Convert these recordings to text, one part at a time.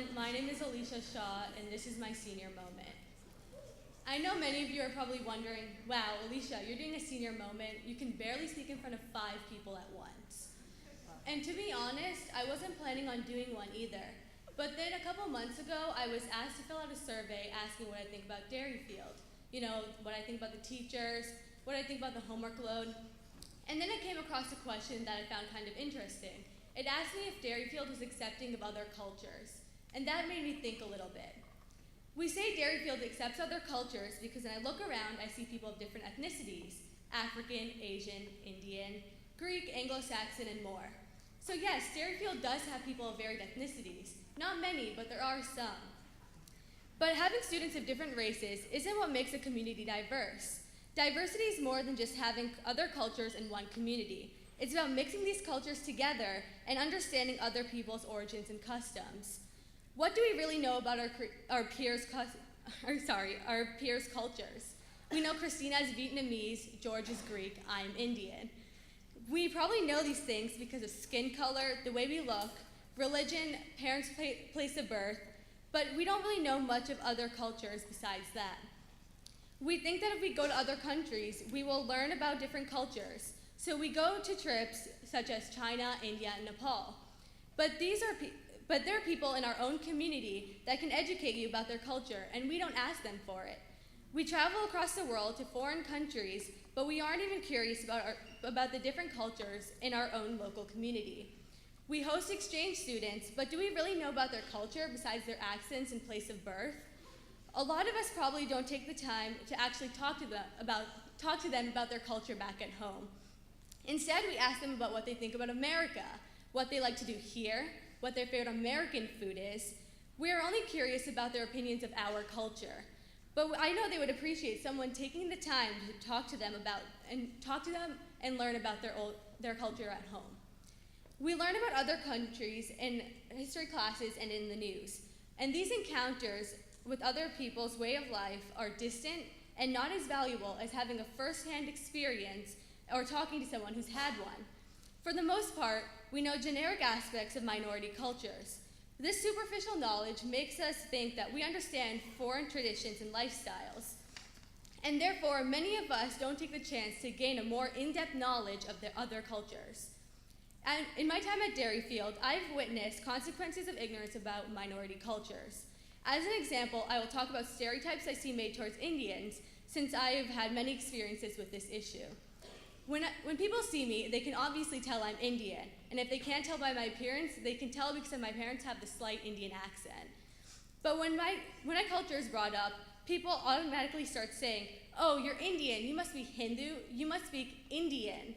everyone. My name is Elisha and this is my senior moment. I know many of you are probably wondering, wow, Elisha, you're doing a senior moment. You can barely speak in front of 5 people at once. And to be honest, I wasn't planning on doing one either. But then a couple months ago, I was asked to fill out a survey asking what I think about Derryfield. You know, what I think about the teachers, what I think about the homework load. And then I came across a question that I found kind of interesting. It asked me if Derryfield was accepting of other cultures, and that made me think a little bit. We say Derryfield accepts other cultures because when I look around, I see people of different ethnicities: African, Asian, Indian, Greek, Anglo-Saxon, and more. So yes, Derryfield does have people of varied ethnicities. Not many, but there are some. But having students of different races isn't what makes a community diverse. Diversity is more than just having other cultures in one community. It's about mixing these cultures together and understanding other people's origins and customs. What do we really know about our peers' cultures? We know Christina is Vietnamese, George is Greek, I'm Indian. We probably know these things because of skin color, the way we look, religion, parents' place of birth, but we don't really know much of other cultures besides that. We think that if we go to other countries, we will learn about different cultures. So we go to trips such as China, India, and Nepal. But there are people in our own community that can educate you about their culture, and we don't ask them for it. We travel across the world to foreign countries, but we aren't even curious about the different cultures in our own local community. We host exchange students, but do we really know about their culture besides their accents and place of birth? A lot of us probably don't take the time to actually talk to them about their culture back at home. Instead, we ask them about what they think about America, what they like to do here, what their favorite American food is. We are only curious about their opinions of our culture. But I know they would appreciate someone taking the time to talk to them and learn about their culture at home. We learn about other countries in history classes and in the news. And these encounters with other people's way of life are distant and not as valuable as having a first-hand experience or talking to someone who's had one. For the most part, we know generic aspects of minority cultures. This superficial knowledge makes us think that we understand foreign traditions and lifestyles. And therefore, many of us don't take the chance to gain a more in-depth knowledge of the other cultures. And in my time at Derryfield, I've witnessed consequences of ignorance about minority cultures. As an example, I will talk about stereotypes I see made towards Indians, since I have had many experiences with this issue. When people see me, they can obviously tell I'm Indian, and if they can't tell by my appearance, they can tell because my parents have the slight Indian accent. But when my culture is brought up, people automatically start saying, "Oh, you're Indian, you must be Hindu, you must speak Indian.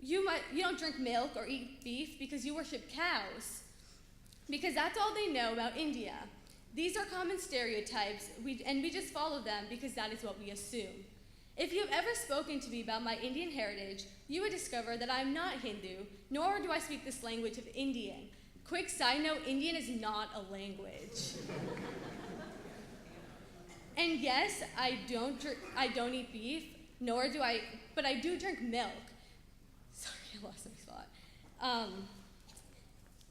You don't drink milk or eat beef because you worship cows." Because that's all they know about India. These are common stereotypes, and we just follow them because that is what we assume. If you have ever spoken to me about my Indian heritage, you would discover that I'm not Hindu, nor do I speak this language of Indian. Quick side note, Indian is not a language. And yes, I don't eat beef, but I do drink milk. Sorry, I lost my spot.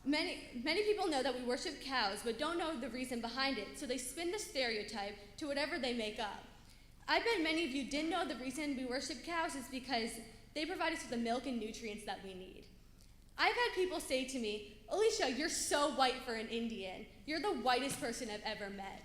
Many people know that we worship cows, but don't know the reason behind it, so they spin the stereotype to whatever they make up. I bet many of you didn't know the reason we worship cows is because they provide us with the milk and nutrients that we need. I've had people say to me, "Elisha, you're so white for an Indian. You're the whitest person I've ever met."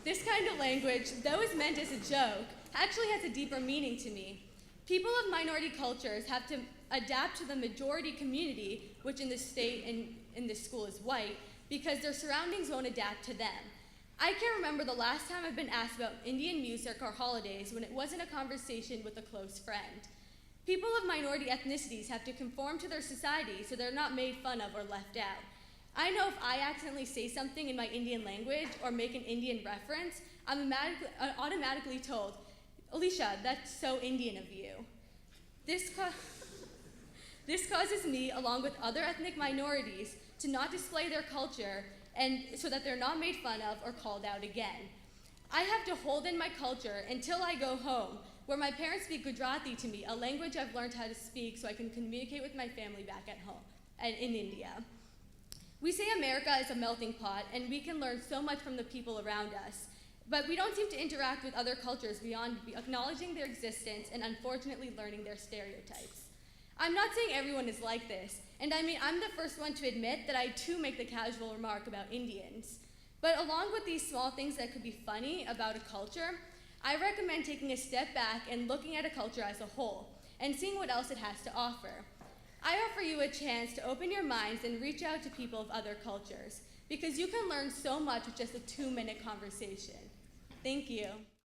This kind of language, though is meant as a joke, actually has a deeper meaning to me. People of minority cultures have to adapt to the majority community, which in this state and in this school is white, because their surroundings won't adapt to them. I can't remember the last time I've been asked about Indian music or holidays when it wasn't a conversation with a close friend. People of minority ethnicities have to conform to their society so they're not made fun of or left out. I know if I accidentally say something in my Indian language or make an Indian reference, I'm automatically told, "Elisha, that's so Indian of you." This causes me, along with other ethnic minorities, to not display their culture and so that they're not made fun of or called out again. I have to hold in my culture until I go home, where my parents speak Gujarati to me, a language I've learned how to speak so I can communicate with my family back at home. in India. We say America is a melting pot, and we can learn so much from the people around us, but we don't seem to interact with other cultures beyond acknowledging their existence and unfortunately learning their stereotypes. I'm not saying everyone is like this, and I mean, I'm the first one to admit that I too make the casual remark about Indians. But along with these small things that could be funny about a culture, I recommend taking a step back and looking at a culture as a whole, and seeing what else it has to offer. I offer you a chance to open your minds and reach out to people of other cultures, because you can learn so much with just a 2-minute conversation. Thank you.